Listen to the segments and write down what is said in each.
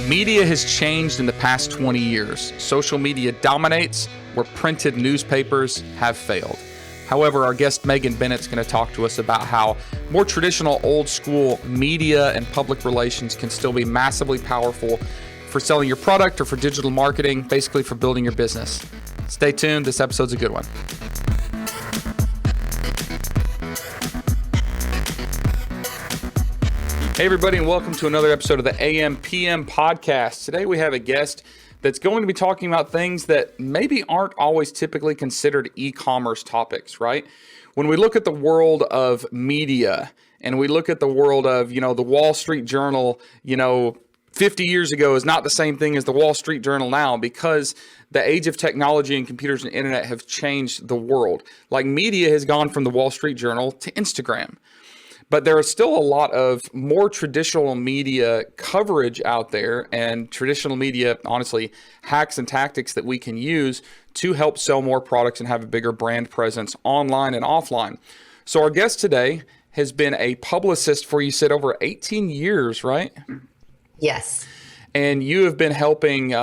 Media has changed in the past 20 years. Social media dominates where printed newspapers have failed. However, our guest Megan Bennett is going to talk to us about how more traditional old school media and public relations can still be massively powerful for selling your product or for digital marketing, basically for building your business. Stay tuned. This episode's a good one. Hey everybody, and welcome to another episode of the AM PM podcast. Today we have a guest that's going to be talking about things that maybe aren't always typically considered e-commerce topics, right? When we look at the world of media and we look at the world of, the Wall Street Journal, 50 years ago is not the same thing as the Wall Street Journal now, because the age of technology and computers and internet have changed the world. Like, media has gone from the Wall Street Journal to Instagram. But there is still a lot of more traditional media coverage out there, and traditional media, honestly, hacks and tactics that we can use to help sell more products and have a bigger brand presence online and offline. So our guest today has been a publicist for, you said, over 18 years, right? Yes. And you have been helping,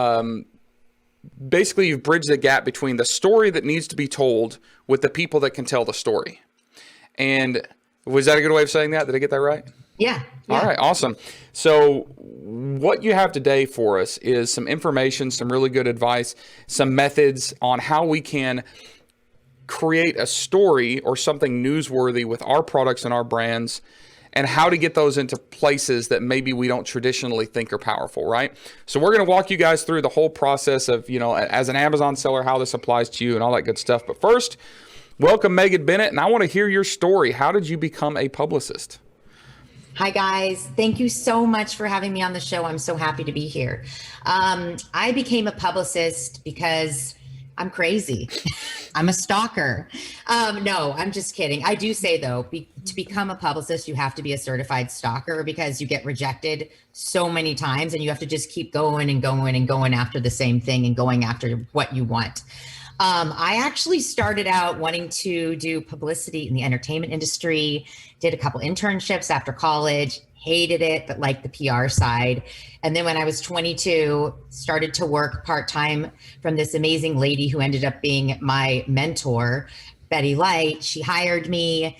basically you've bridged the gap between the story that needs to be told with the people that can tell the story. And was that a good way of saying that? Did I get that right? Yeah. All right, awesome. So what you have today for us is some information, some really good advice, some methods on how we can create a story or something newsworthy with our products and our brands, and how to get those into places that maybe we don't traditionally think are powerful, right? So we're going to walk you guys through the whole process of, as an Amazon seller, how this applies to you and all that good stuff. But first, welcome, Megan Bennett, and I want to hear your story. How did you become a publicist? Hi, guys. Thank you so much for having me on the show. I'm so happy to be here. I became a publicist because I'm crazy. I'm a stalker. No, I'm just kidding. I do say, though, to become a publicist, you have to be a certified stalker, because you get rejected so many times and you have to just keep going and going and going after the same thing and going after what you want. I actually started out wanting to do publicity in the entertainment industry, did a couple internships after college, hated it, but liked the PR side. And then when I was 22, started to work part-time from this amazing lady who ended up being my mentor, Betty Light. She hired me.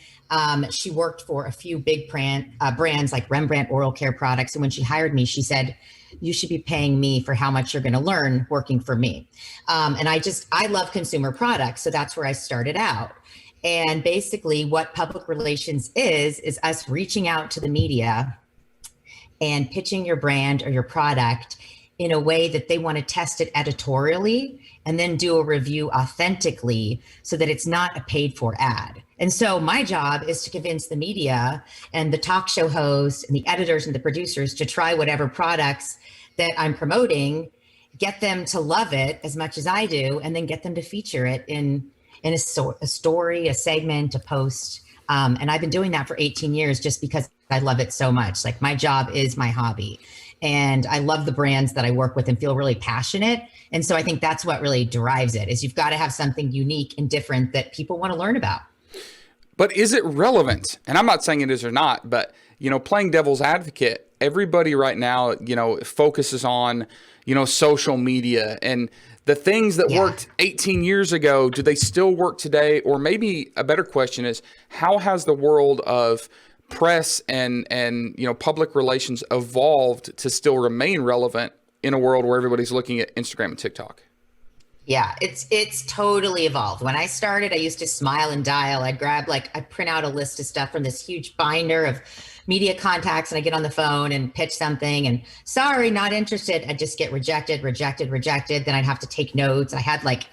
She worked for a few big brands like Rembrandt oral care products. And when she hired me, she said, "You should be paying me for how much you're going to learn working for me." And I love consumer products. So that's where I started out. And basically what public relations is us reaching out to the media and pitching your brand or your product in a way that they want to test it editorially and then do a review authentically, so that it's not a paid for ad. And so my job is to convince the media and the talk show hosts and the editors and the producers to try whatever products that I'm promoting, get them to love it as much as I do, and then get them to feature it in a story, a segment, a post. And I've been doing that for 18 years just because I love it so much. Like, my job is my hobby. And I love the brands that I work with and feel really passionate. And so I think that's what really drives it, is you've got to have something unique and different that people want to learn about. But is it relevant? And I'm not saying it is or not, but, playing devil's advocate, everybody right now, focuses on, social media and the things that worked 18 years ago. Do they still work today? Or maybe a better question is, how has the world of press and public relations evolved to still remain relevant in a world where everybody's looking at Instagram and TikTok? Yeah, it's totally evolved. When I started, I used to smile and dial. I'd print out a list of stuff from this huge binder of media contacts, and I get on the phone and pitch something, and sorry, not interested. I'd just get rejected. Then I'd have to take notes. I had like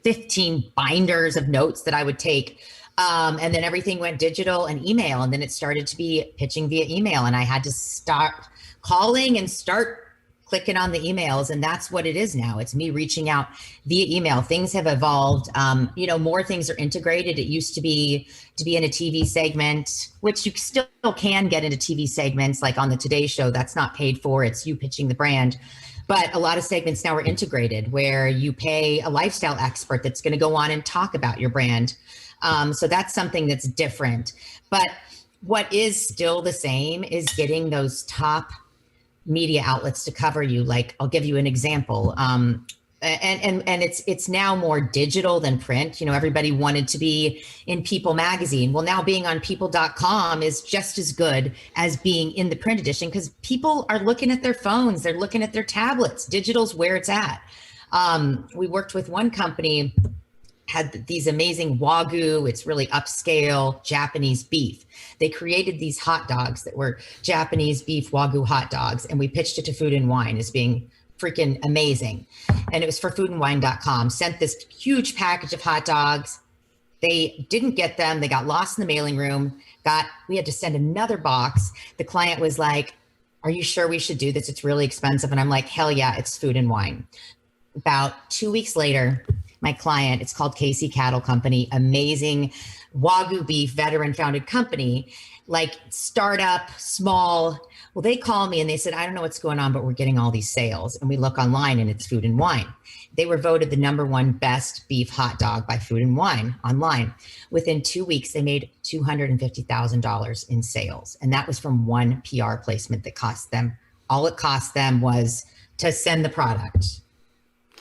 15 binders of notes that I would take. And then everything went digital and email. And then it started to be pitching via email, and I had to start calling and start clicking on the emails. And that's what it is now. It's me reaching out via email. Things have evolved. More things are integrated. It used to be in a TV segment, which you still can get into TV segments, like on the Today Show. That's not paid for. It's you pitching the brand. But a lot of segments now are integrated, where you pay a lifestyle expert that's going to go on and talk about your brand. So that's something that's different. But what is still the same is getting those top media outlets to cover you. Like, I'll give you an example. And it's now more digital than print. Everybody wanted to be in People magazine. Well, now being on people.com is just as good as being in the print edition, because people are looking at their phones, they're looking at their tablets. Digital's where it's at. We worked with one company, had these amazing Wagyu, it's really upscale Japanese beef. They created these hot dogs that were Japanese beef Wagyu hot dogs, and we pitched it to Food and Wine as being freaking amazing. And it was for foodandwine.com. Sent this huge package of hot dogs. They didn't get them. They got lost in the mailing room. We had to send another box. The client was like, "Are you sure we should do this? It's really expensive." And I'm like, "Hell yeah, it's Food and Wine." About 2 weeks later, my client, it's called Casey Cattle Company, amazing Wagyu beef, veteran founded company, like startup, small. Well, they called me and they said, "I don't know what's going on, but we're getting all these sales." And we look online and it's Food and Wine. They were voted the #1 best beef hot dog by Food and Wine online. Within 2 weeks, they made $250,000 in sales. And that was from one PR placement that cost them. All it cost them was to send the product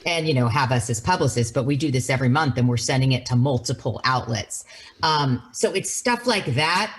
and, have us as publicists, but we do this every month and we're sending it to multiple outlets. So it's stuff like that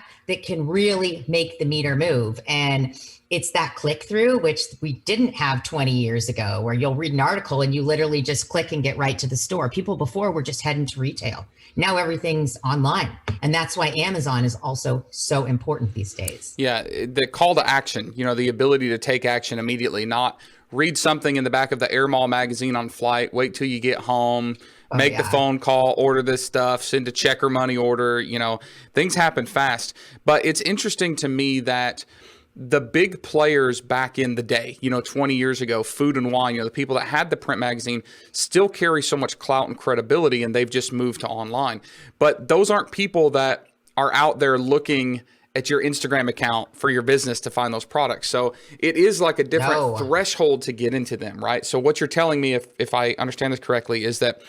can really make the meter move. And it's that click through, which we didn't have 20 years ago, where you'll read an article and you literally just click and get right to the store. People before were just heading to retail. Now everything's online. And that's why Amazon is also so important these days. Yeah. The call to action, the ability to take action immediately, not read something in the back of the Air Mall magazine on flight, wait till you get home, make the phone call, order this stuff, send a check or money order. Things happen fast. But it's interesting to me that the big players back in the day, 20 years ago, Food and Wine, the people that had the print magazine still carry so much clout and credibility, and they've just moved to online. But those aren't people that are out there looking at your Instagram account for your business to find those products. So it is like a different threshold to get into them, right? So what you're telling me, if I understand this correctly, is that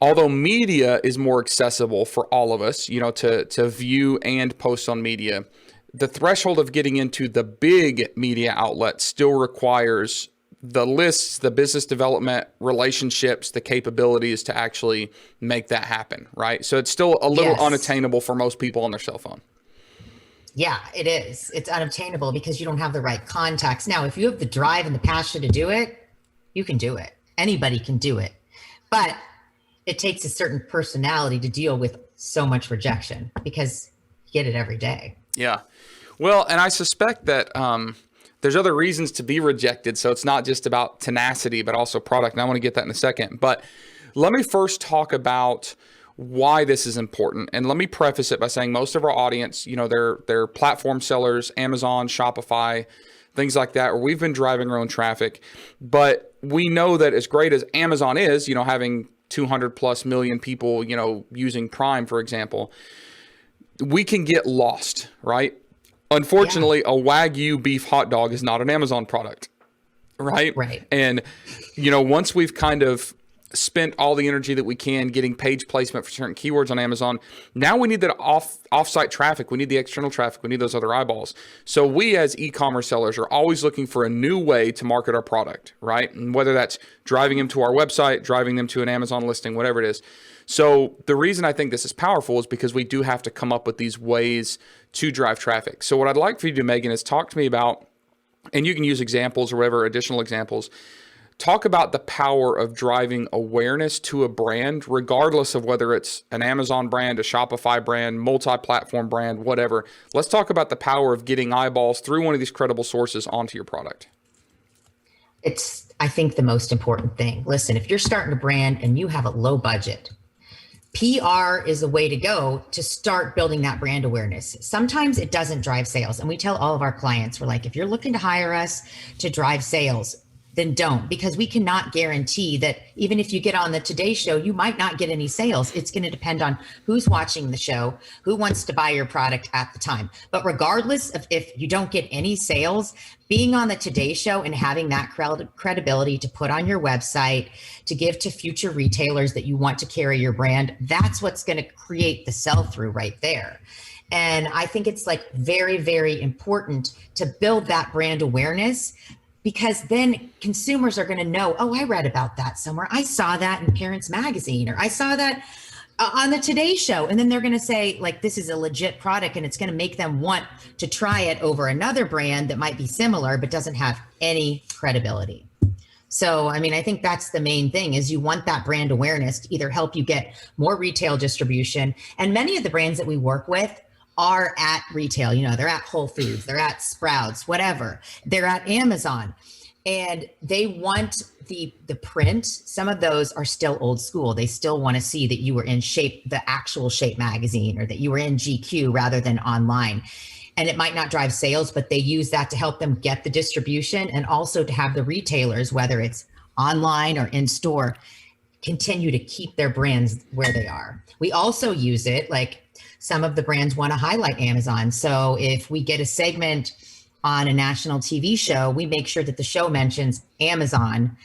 although media is more accessible for all of us, to view and post on media, the threshold of getting into the big media outlet still requires the lists, the business development, relationships, the capabilities to actually make that happen, right? So it's still a little unattainable for most people on their cell phone. Yeah, it is. It's unobtainable because you don't have the right contacts. Now, if you have the drive and the passion to do it, you can do it. Anybody can do it. But it takes a certain personality to deal with so much rejection, because you get it every day. Yeah. Well, and I suspect that there's other reasons to be rejected. So it's not just about tenacity, but also product. And I want to get that in a second. But let me first talk about why this is important. And let me preface it by saying most of our audience, they're platform sellers, Amazon, Shopify, things like that, where we've been driving our own traffic. But we know that as great as Amazon is, having 200 plus million people, using Prime, for example, we can get lost, right? Unfortunately, a Wagyu beef hot dog is not an Amazon product, right? Right. And, once we've kind of spent all the energy that we can getting page placement for certain keywords on Amazon, now we need that off-site traffic. We need the external traffic. We need those other eyeballs. So we as e-commerce sellers are always looking for a new way to market our product, right? And whether that's driving them to our website, driving them to an Amazon listing, whatever it is. So the reason I think this is powerful is because we do have to come up with these ways to drive traffic. So what I'd like for you to do, Megan, is talk to me about, and you can use examples or whatever, additional examples. Talk about the power of driving awareness to a brand, regardless of whether it's an Amazon brand, a Shopify brand, multi-platform brand, whatever. Let's talk about the power of getting eyeballs through one of these credible sources onto your product. It's, I think, the most important thing. Listen, if you're starting a brand and you have a low budget, PR is a way to go to start building that brand awareness. Sometimes it doesn't drive sales. And we tell all of our clients, we're like, if you're looking to hire us to drive sales, then don't, because we cannot guarantee that even if you get on the Today Show, you might not get any sales. It's going to depend on who's watching the show, who wants to buy your product at the time. But regardless of if you don't get any sales, being on the Today Show and having that credibility to put on your website, to give to future retailers that you want to carry your brand, that's what's going to create the sell-through right there. And I think it's like very, very important to build that brand awareness, because then consumers are going to know, oh, I read about that somewhere. I saw that in Parents Magazine, or I saw that on the Today Show. And then they're going to say, like, this is a legit product, and it's going to make them want to try it over another brand that might be similar but doesn't have any credibility. So, I mean, I think that's the main thing, is you want that brand awareness to either help you get more retail distribution. And many of the brands that we work with are at retail. You know, they're at Whole Foods, they're at Sprouts, whatever. They're at Amazon, and they want the print. Some of those are still old school. They still want to see that you were in Shape, the actual Shape magazine, or that you were in GQ rather than online. And it might not drive sales, but they use that to help them get the distribution, and also to have the retailers, whether it's online or in store, continue to keep their brands where they are. We also use it, like, some of the brands want to highlight Amazon. So if we get a segment on a national TV show, we make sure that the show mentions Amazon.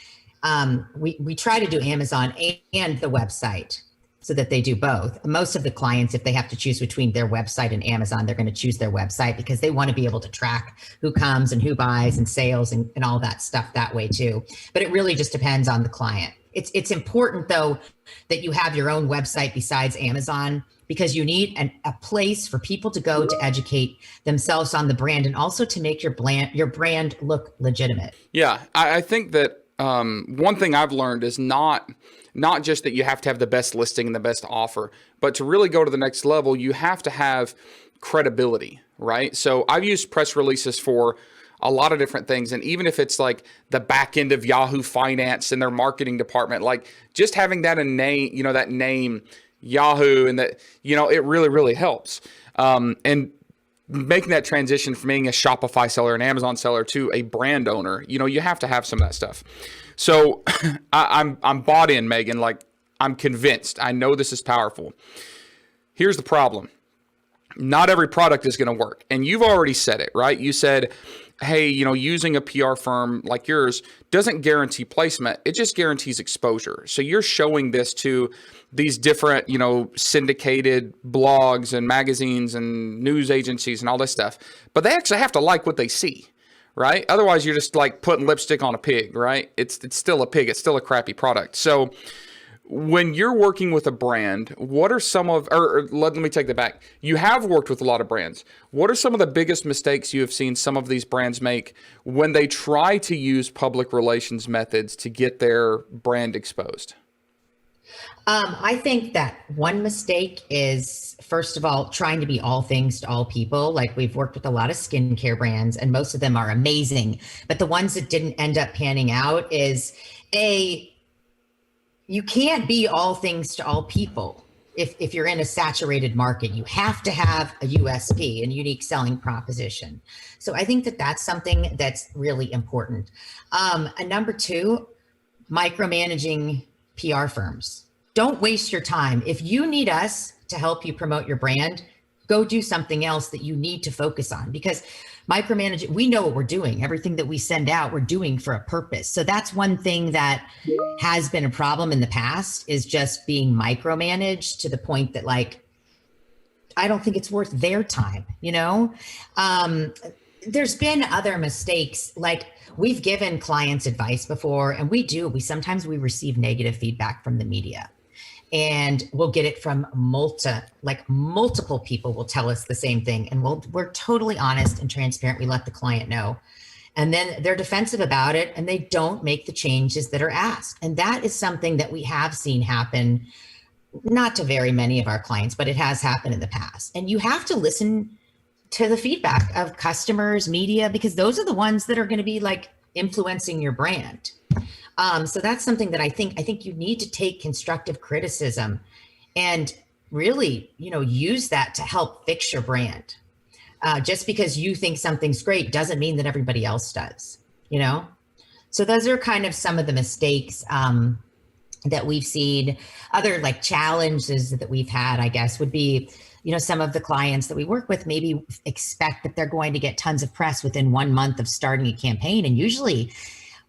We try to do Amazon and the website, so that they do both. Most of the clients, if they have to choose between their website and Amazon, they're going to choose their website, because they want to be able to track who comes and who buys and sales and all that stuff that way too. But it really just depends on the client. It's important, though, that you have your own website besides Amazon, because you need a place for people to go to educate themselves on the brand, and also to make your brand look legitimate. Yeah, I think that one thing I've learned is not just that you have to have the best listing and the best offer, but to really go to the next level, you have to have credibility, right? So I've used press releases for a lot of different things. And even if it's like the back end of Yahoo Finance and their marketing department, like just having that name, that name Yahoo, and that, it really, really helps. And making that transition from being a Shopify seller, an Amazon seller, to a brand owner, you have to have some of that stuff. So I'm bought in, Megan. Like, I'm convinced. I know this is powerful. Here's the problem. Not every product is going to work. And you've already said it, right? You said, hey, using a PR firm like yours doesn't guarantee placement. It just guarantees exposure. So you're showing this to these different, syndicated blogs and magazines and news agencies and all this stuff. But they actually have to like what they see, right? Otherwise, you're just like putting lipstick on a pig, right? It's still a pig. It's still a crappy product. So when you're working with a brand, what are some of, or let me take that back. You have worked with a lot of brands. What are some of the biggest mistakes you have seen some of these brands make when they try to use public relations methods to get their brand exposed? I think that one mistake is, first of all, trying to be all things to all people. Like, we've worked with a lot of skincare brands, and most of them are amazing. But the ones that didn't end up panning out is, you can't be all things to all people. If you're in a saturated market, you have to have a USP, and unique selling proposition. So I think that that's something that's really important. And number two, micromanaging PR firms. Don't waste your time. If you need us to help you promote your brand, go do something else that you need to focus on, because micromanaging, we know what we're doing. Everything that we send out, we're doing for a purpose. So that's one thing that has been a problem in the past, is just being micromanaged to the point that, like, I don't think it's worth their time, There's been other mistakes. Like, we've given clients advice before, and we sometimes receive negative feedback from the media. And we'll get it from multiple people will tell us the same thing. And we're totally honest and transparent. We let the client know. And then they're defensive about it, and they don't make the changes that are asked. And that is something that we have seen happen, not to very many of our clients, but it has happened in the past. And you have to listen to the feedback of customers, media, because those are the ones that are going to be like influencing your brand. So that's something that I think you need to take constructive criticism and really, use that to help fix your brand. Just because you think something's great doesn't mean that everybody else does, So those are kind of some of the mistakes that we've seen. Other like challenges that we've had, I guess, would be, some of the clients that we work with maybe expect that they're going to get tons of press within 1 month of starting a campaign. And usually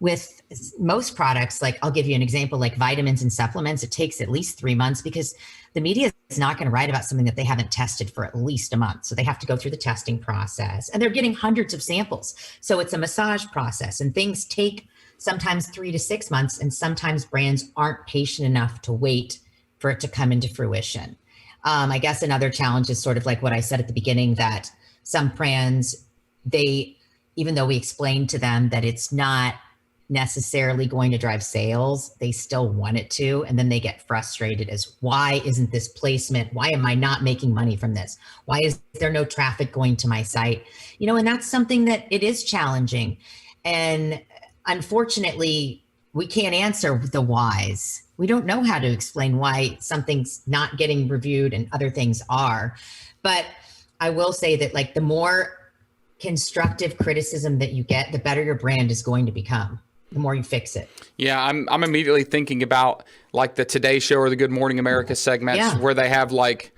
with most products, like, I'll give you an example, like vitamins and supplements, it takes at least 3 months, because the media not going to write about something that they haven't tested for at least a month. So they have to go through the testing process, and they're getting hundreds of samples. So it's a massage process, and things take sometimes 3 to 6 months. And sometimes brands aren't patient enough to wait for it to come into fruition. I guess another challenge is sort of like what I said at the beginning, that some brands, even though we explained to them that it's not necessarily going to drive sales, they still want it to. And then they get frustrated as, why isn't this placement? Why am I not making money from this? Why is there no traffic going to my site? And that's something that it is challenging. And unfortunately, we can't answer the whys. We don't know how to explain why something's not getting reviewed and other things are. But I will say that, like, the more constructive criticism that you get, the better your brand is going to become, the more you fix it. Yeah, I'm immediately thinking about like the Today Show or the Good Morning America segments where they have like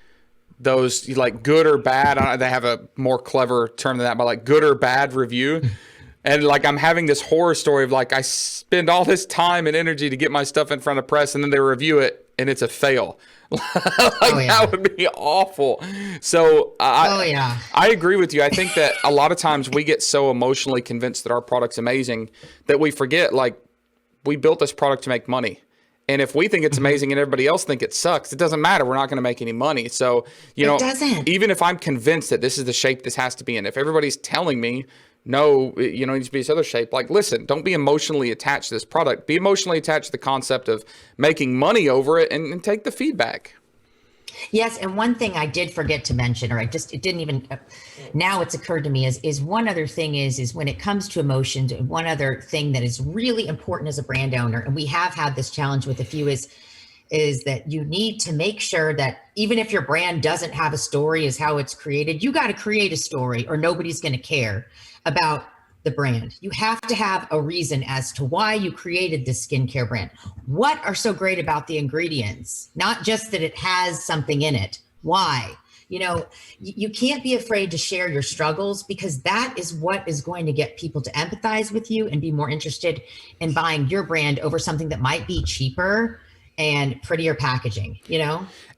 those like good or bad. They have a more clever term than that, but like good or bad review. And like I'm having this horror story of like I spend all this time and energy to get my stuff in front of press, and then they review it and it's a fail. That would be awful. So I agree with you. I think that a lot of times we get so emotionally convinced that our product's amazing that we forget, like, we built this product to make money. And if we think it's amazing and everybody else think it sucks, it doesn't matter. We're not going to make any money. So, even if I'm convinced that this is the shape this has to be in, if everybody's telling me, no, it needs to be this other shape. Like, listen, don't be emotionally attached to this product. Be emotionally attached to the concept of making money over it, and take the feedback. Yes. And one thing I did forget to mention, or it didn't even, now it's occurred to me, is one other thing is when it comes to emotions, one other thing that is really important as a brand owner, and we have had this challenge with a few, is that you need to make sure that even if your brand doesn't have a story as how it's created, you got to create a story or nobody's going to care about the brand. You have to have a reason as to why you created this skincare brand. What are so great about the ingredients? Not just that it has something in it. Why? You can't be afraid to share your struggles, because that is what is going to get people to empathize with you and be more interested in buying your brand over something that might be cheaper and prettier packaging,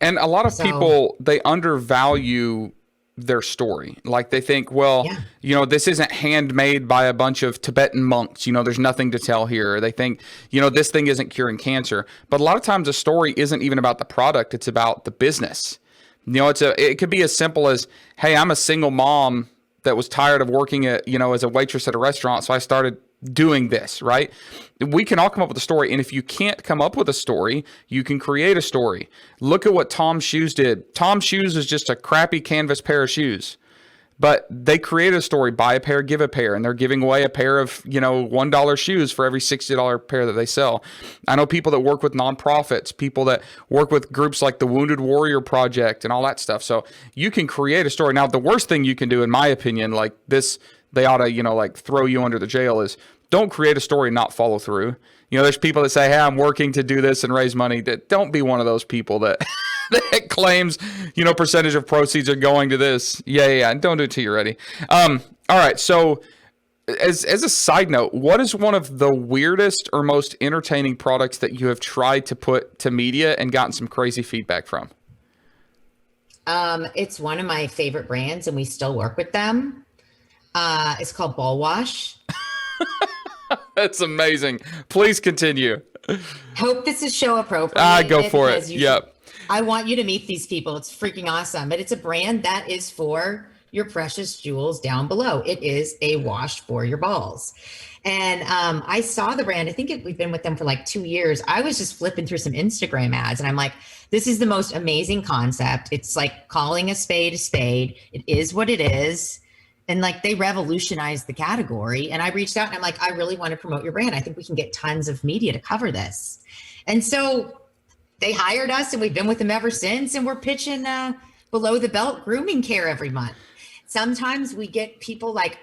And a lot of people, they undervalue their story. Like they think, this isn't handmade by a bunch of Tibetan monks. There's nothing to tell here. They think, this thing isn't curing cancer. But a lot of times a story isn't even about the product. It's about the business. It could be as simple as, hey, I'm a single mom that was tired of working as a waitress at a restaurant. So I started doing this, right? We can all come up with a story. And if you can't come up with a story, you can create a story. Look at what Tom's Shoes did. Tom's Shoes is just a crappy canvas pair of shoes, but they created a story: buy a pair, give a pair. And they're giving away a pair of, $1 shoes for every $60 pair that they sell. I know people that work with nonprofits, people that work with groups like the Wounded Warrior Project and all that stuff. So you can create a story. Now, the worst thing you can do, in my opinion, like this, they ought to, throw you under the jail, is don't create a story and not follow through. There's people that say, hey, I'm working to do this and raise money. Don't be one of those people that that claims, percentage of proceeds are going to this. Yeah. Don't do it till you're ready. All right. So as a side note, what is one of the weirdest or most entertaining products that you have tried to put to media and gotten some crazy feedback from? It's one of my favorite brands, and we still work with them. It's called Ball Wash. That's amazing. Please continue. Hope this is show appropriate. Go for it. Yep. I want you to meet these people. It's freaking awesome. But it's a brand that is for your precious jewels down below. It is a wash for your balls. And I saw the brand. I think we've been with them for like 2 years. I was just flipping through some Instagram ads, and I'm like, this is the most amazing concept. It's like calling a spade a spade. It is what it is. And like, they revolutionized the category. And I reached out and I'm like, I really want to promote your brand. I think we can get tons of media to cover this. And so they hired us, and we've been with them ever since. And we're pitching below the belt grooming care every month. Sometimes we get people like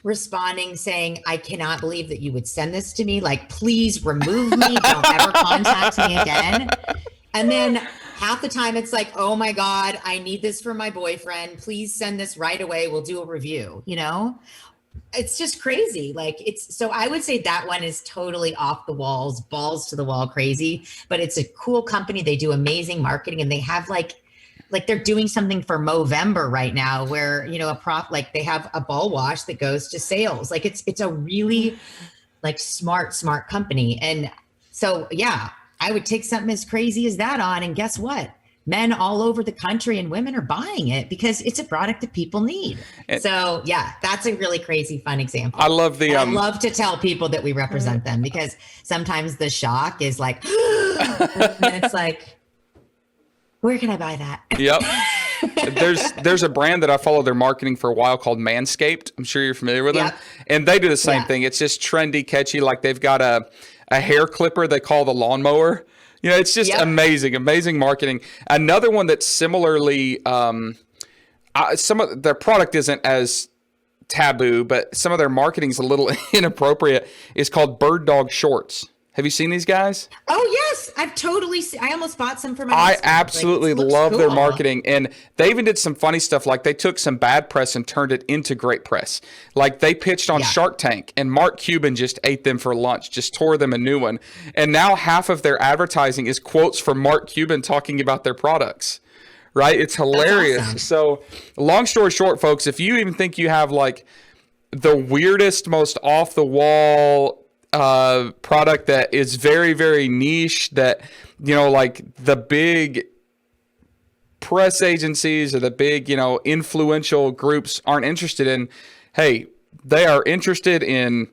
responding saying, I cannot believe that you would send this to me. Like, please remove me. Don't ever contact me again. And then half the time it's like, oh my God, I need this for my boyfriend. Please send this right away. We'll do a review. It's just crazy. So I would say that one is totally off the walls, balls to the wall crazy, but it's a cool company. They do amazing marketing, and they have like like they're doing something for Movember right now where, you know, like they have a ball wash that goes to sales. Like it's a really like smart company. And so, yeah, I would take something as crazy as that on, and guess what? Men all over the country and women are buying it because it's a product that people need. So yeah, that's a really crazy, fun example. I love I love to tell people that we represent them, because sometimes the shock is like, and it's like, where can I buy that? Yep. There's a brand that I followed their marketing for a while called Manscaped. I'm sure you're familiar with them. Yep. And they do the same thing. It's just trendy, catchy. Like they've got a hair clipper they call the lawnmower. You know, it's just amazing marketing. Another one that's similarly, some of their product isn't as taboo, but some of their marketing is a little inappropriate, is called Bird Dog Shorts. Have you seen these guys? Oh, yes. I've totally I almost bought some for my I husband. absolutely love their marketing. And they even did some funny stuff. Like they took some bad press and turned it into great press. Like they pitched on Shark Tank, and Mark Cuban just ate them for lunch, just tore them a new one. And now half of their advertising is quotes from Mark Cuban talking about their products. Right? It's hilarious. Awesome. So long story short, folks, if you even think you have like the weirdest, most off the wall product that is very, very niche, that, you know, like the big press agencies or the big, you know, influential groups aren't interested in, hey, they are interested in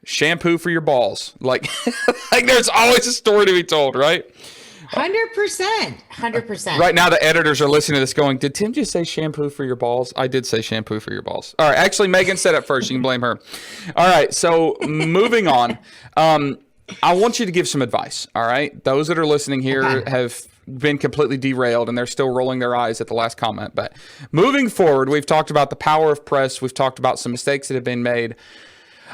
shampoo for your balls. Like, like there's always a story to be told, right? 100%. Right now, the editors are listening to this going, did Tim just say shampoo for your balls? I did say shampoo for your balls. All right. Actually, Megan said it first. You can blame her. All right. So moving on, I want you to give some advice. All right. Those that are listening here have been completely derailed and they're still rolling their eyes at the last comment. But moving forward, we've talked about the power of press. We've talked about some mistakes that have been made.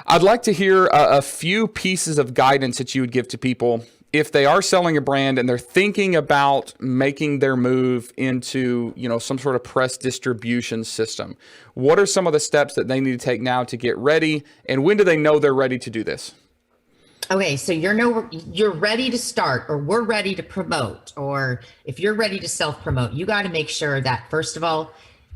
I'd like to hear a few pieces of guidance that you would give to people if they are selling a brand and they're thinking about making their move into, you know, some sort of press distribution system. What are some of the steps that they need to take now to get ready? And when do they know they're ready to do this? Okay, so you're ready to start, or we're ready to promote, or if you're ready to self-promote, you got to make sure that, first of all,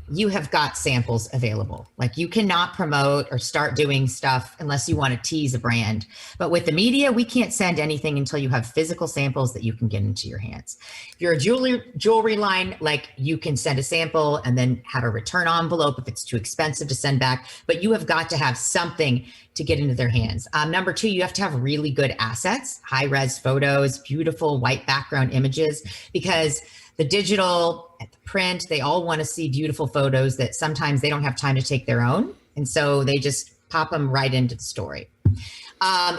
you have got samples available. Like you cannot promote or start doing stuff unless you want to tease a brand. But with the media, we can't send anything until you have physical samples that you can get into your hands. If you're a jewelry line, like you can send a sample and then have a return envelope if it's too expensive to send back, but you have got to have something to get into their hands. Number two, you have to have really good assets, high res photos, beautiful white background images, because the digital, the print, they all want to see beautiful photos that sometimes they don't have time to take their own. And so they just pop them right into the story.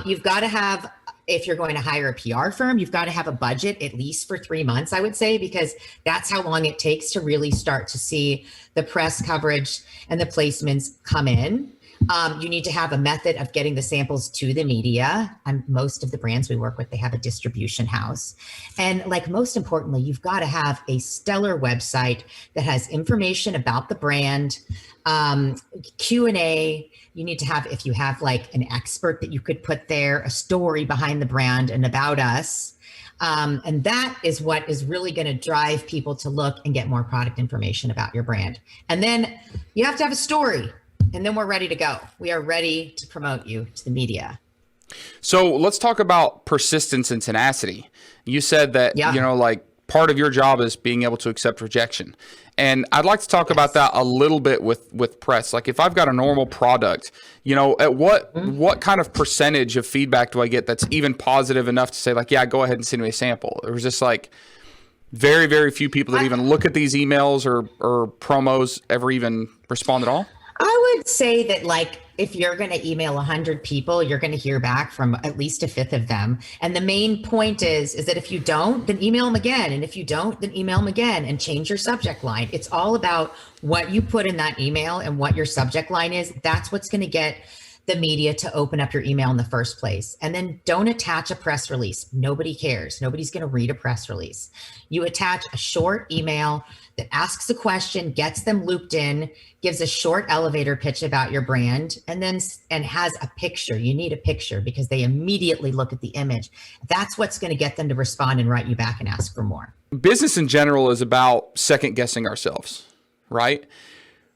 You've got to have, if you're going to hire a PR firm, you've got to have a budget at least for 3 months, I would say, because that's how long it takes to really start to see the press coverage and the placements come in. You need to have a method of getting the samples to the media. And most of the brands we work with, they have a distribution house. And like most importantly, you've got to have a stellar website that has information about the brand, Q&A. You need to have, if you have like an expert that you could put there, a story behind the brand and about us. And that is what is really going to drive people to look and get more product information about your brand. And then you have to have a story. And then we're ready to go. We are ready to promote you to the media. So let's talk about persistence and tenacity. You said that, you know, like part of your job is being able to accept rejection. And I'd like to talk about that a little bit with press. Like if I've got a normal product, you know, at what kind of percentage of feedback do I get that's even positive enough to say like, yeah, go ahead and send me a sample? Or is this like very, very few people that even look at these emails or promos ever even respond at all? I would say that like if you're going to email 100 people, you're going to hear back from at least a fifth of them. And the main point is that if you don't, then email them again. And if you don't, then email them again and change your subject line. It's all about what you put in that email and what your subject line is. That's what's going to get the media to open up your email in the first place. And then don't attach a press release. Nobody cares. Nobody's going to read a press release. You attach a short email that asks a question, gets them looped in, gives a short elevator pitch about your brand, and has a picture. You need a picture because they immediately look at the image. That's what's going to get them to respond and write you back and ask for more. Business in general is about second guessing ourselves, right?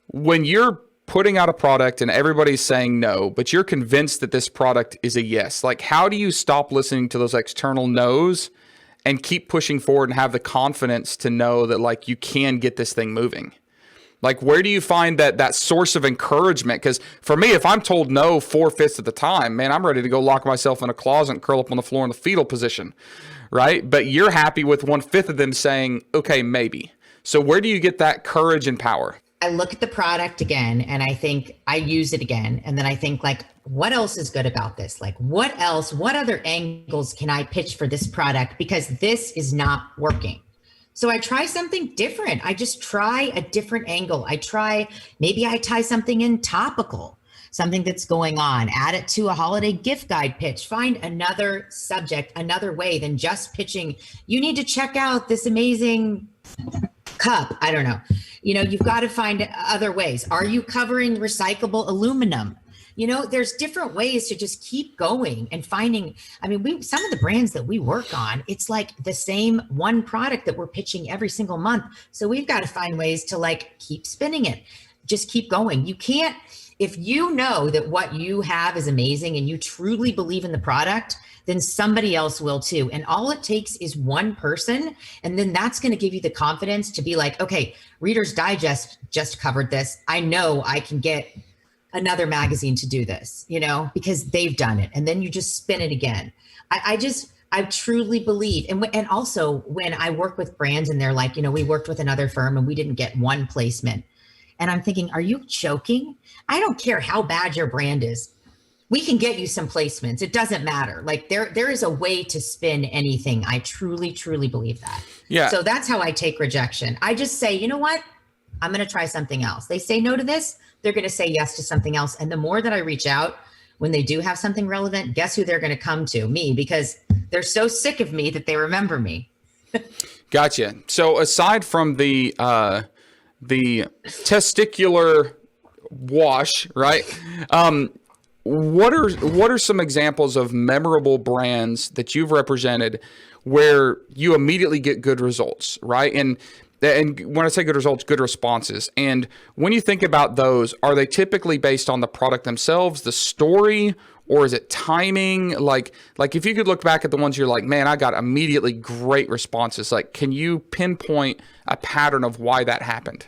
When you're putting out a product and everybody's saying no, but you're convinced that this product is a yes, like how do you stop listening to those external no's and keep pushing forward and have the confidence to know that like you can get this thing moving? Like, where do you find that source of encouragement? Because for me, if I'm told no 4/5 of the time, man, I'm ready to go lock myself in a closet and curl up on the floor in the fetal position, right? But you're happy with 1/5 of them saying, okay, maybe. So where do you get that courage and power? I look at the product again and I think I use it again. And then I think like, what else is good about this? Like what other angles can I pitch for this product? Because this is not working. So I try something different. I just try a different angle. Maybe I tie something in topical, something that's going on, add it to a holiday gift guide pitch, find another subject, another way than just pitching. You need to check out this amazing cup. I don't know. You've got to find other ways. Are you covering recyclable aluminum? There's different ways to just keep going and finding. Some of the brands that we work on, it's like the same one product that we're pitching every single month. So we've got to find ways to like keep spinning it, just keep going. You can't, if you know that what you have is amazing and you truly believe in the product, then somebody else will too. And all it takes is one person. And then that's going to give you the confidence to be like, okay, Reader's Digest just covered this. I know I can get another magazine to do this, because they've done it. And then you just spin it again. I truly believe. And also when I work with brands and they're like, we worked with another firm and we didn't get one placement. And I'm thinking, are you joking? I don't care how bad your brand is. We can get you some placements. It doesn't matter. Like there is a way to spin anything. I truly, truly believe that. Yeah. So that's how I take rejection. I just say, you know what? I'm going to try something else. They say no to this, they're going to say yes to something else. And the more that I reach out, when they do have something relevant, guess who they're going to come to? Me, because they're so sick of me that they remember me. Gotcha. So aside from the testicular wash, right? What are some examples of memorable brands that you've represented where you immediately get good results, right? And when I say good results, good responses. And when you think about those, are they typically based on the product themselves, the story, or is it timing? Like if you could look back at the ones you're like, man, I got immediately great responses. Like, can you pinpoint a pattern of why that happened?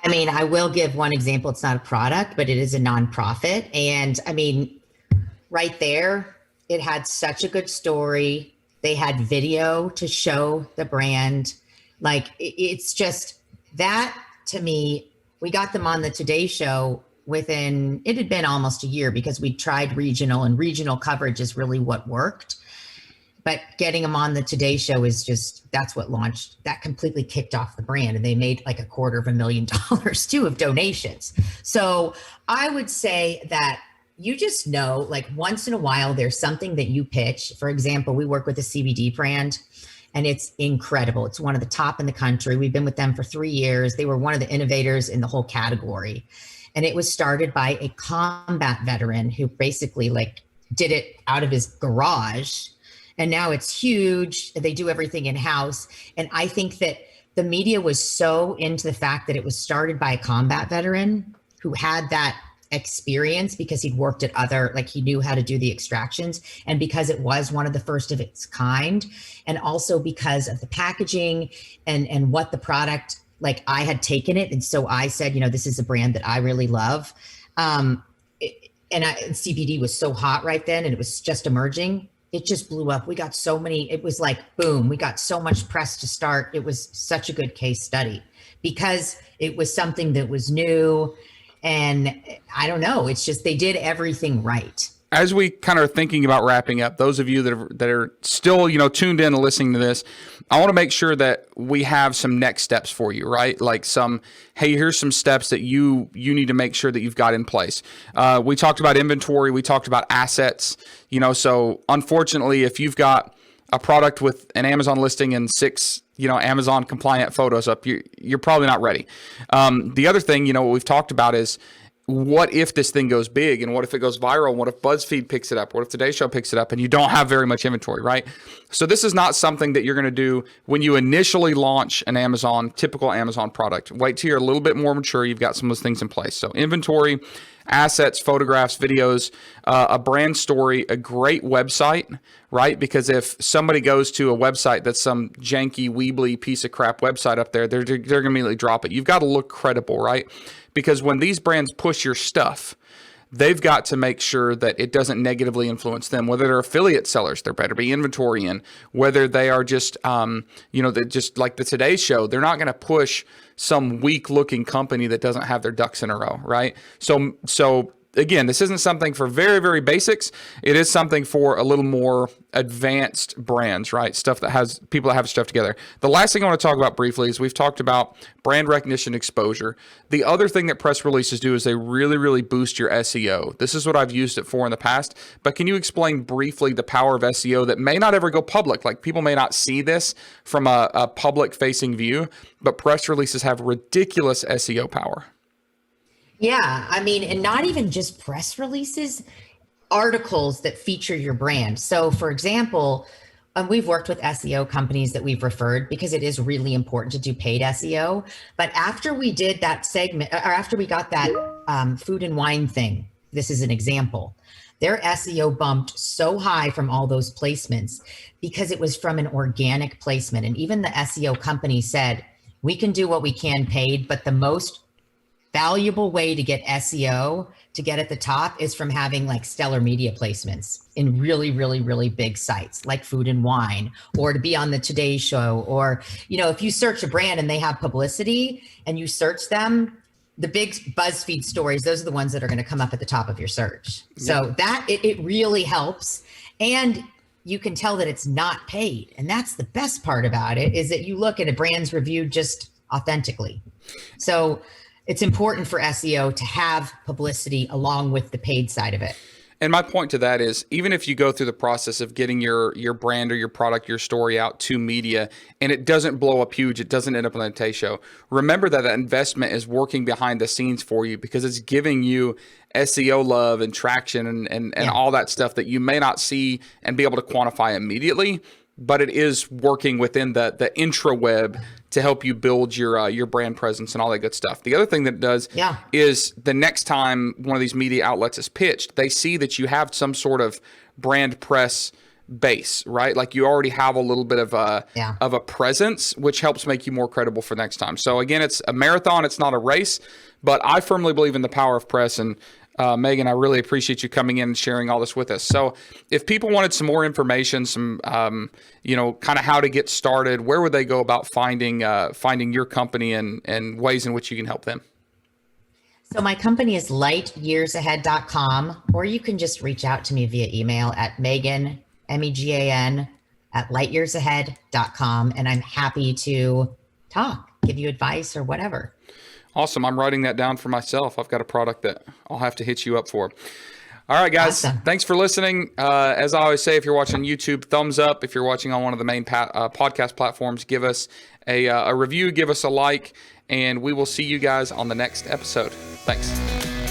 I will give one example. It's not a product, but it is a nonprofit. And right there, it had such a good story. They had video to show the brand. Like, it's just that to me, we got them on the Today Show it had been almost a year because we tried regional, and regional coverage is really what worked. But getting them on the Today Show that's what launched, that completely kicked off the brand. And they made like $250,000 too of donations. So I would say that you just know, like once in a while, there's something that you pitch. For example, we work with a CBD brand and it's incredible. It's one of the top in the country. We've been with them for 3 years. They were one of the innovators in the whole category. And it was started by a combat veteran who basically like did it out of his garage. And now it's huge. They do everything in-house. And I think that the media was so into the fact that it was started by a combat veteran who had that experience because he'd worked at he knew how to do the extractions. And because it was one of the first of its kind. And also because of the packaging and what the product, like I had taken it. And so I said, this is a brand that I really love. And CBD was so hot right then and it was just emerging. It just blew up. We got so many, it was like, boom, we got so much press to start. It was such a good case study because it was something that was new. And I don't know, it's just, they did everything right. as we kind of are thinking about wrapping up, those of you that are still, tuned in and listening to this, I want to make sure that we have some next steps for you, right? Like hey, here's some steps that you need to make sure that you've got in place. We talked about inventory. We talked about assets, so unfortunately, if you've got a product with an Amazon listing and 6, Amazon compliant photos up, you're probably not ready. The other thing, what we've talked about is, what if this thing goes big, and what if it goes viral? What if BuzzFeed picks it up? What if Today Show picks it up and you don't have very much inventory, right? So this is not something that you're going to do when you initially launch an typical Amazon product. Wait till you're a little bit more mature. You've got some of those things in place. So inventory, assets, photographs, videos, a brand story, a great website, right? Because if somebody goes to a website that's some janky, weebly piece of crap website up there, they're going to immediately drop it. You've got to look credible, right? Because when these brands push your stuff, they've got to make sure that it doesn't negatively influence them. Whether they're affiliate sellers, there better be inventory in. Whether they are just, they're just like the Today Show, they're not going to push some weak-looking company that doesn't have their ducks in a row, right? So again, this isn't something for very, very basics. It is something for a little more advanced brands, right? Stuff that has people that have stuff together. The last thing I want to talk about briefly is we've talked about brand recognition exposure. The other thing that press releases do is they really, really boost your SEO. This is what I've used it for in the past, but can you explain briefly the power of SEO that may not ever go public? Like, people may not see this from a public facing view, but press releases have ridiculous SEO power. Yeah, and not even just press releases, articles that feature your brand. So, for example, we've worked with SEO companies that we've referred because it is really important to do paid SEO. But after we did that segment, or after we got that food and wine thing, this is an example, their SEO bumped so high from all those placements because it was from an organic placement. And even the SEO company said, we can do what we can paid, but the most valuable way to get SEO to get at the top is from having like stellar media placements in really, really, really big sites like Food and Wine, or to be on the Today Show, or, if you search a brand and they have publicity and you search them, the big BuzzFeed stories, those are the ones that are going to come up at the top of your search. So that it really helps. And you can tell that it's not paid. And that's the best part about it, is that you look at a brand's review just authentically. So it's important for SEO to have publicity along with the paid side of it. And my point to that is, even if you go through the process of getting your brand or your product, your story out to media, and it doesn't blow up huge, it doesn't end up on the Today Show, remember that investment is working behind the scenes for you, because it's giving you SEO love and traction and all that stuff that you may not see and be able to quantify immediately, but it is working within the intraweb to help you build your brand presence and all that good stuff. The other thing that it does is, the next time one of these media outlets is pitched, they see that you have some sort of brand press base, right? Like, you already have a little bit of a presence, which helps make you more credible for next time. So again, it's a marathon, it's not a race, but I firmly believe in the power of press. And Megan, I really appreciate you coming in and sharing all this with us. So if people wanted some more information, some, kind of how to get started, where would they go about finding your company and ways in which you can help them? So my company is lightyearsahead.com, or you can just reach out to me via email at Megan, Megan, at lightyearsahead.com. And I'm happy to talk, give you advice or whatever. Awesome. I'm writing that down for myself. I've got a product that I'll have to hit you up for. All right, guys. Awesome. Thanks for listening. As I always say, if you're watching YouTube, thumbs up. If you're watching on one of the main podcast platforms, give us a review, give us a like, and we will see you guys on the next episode. Thanks.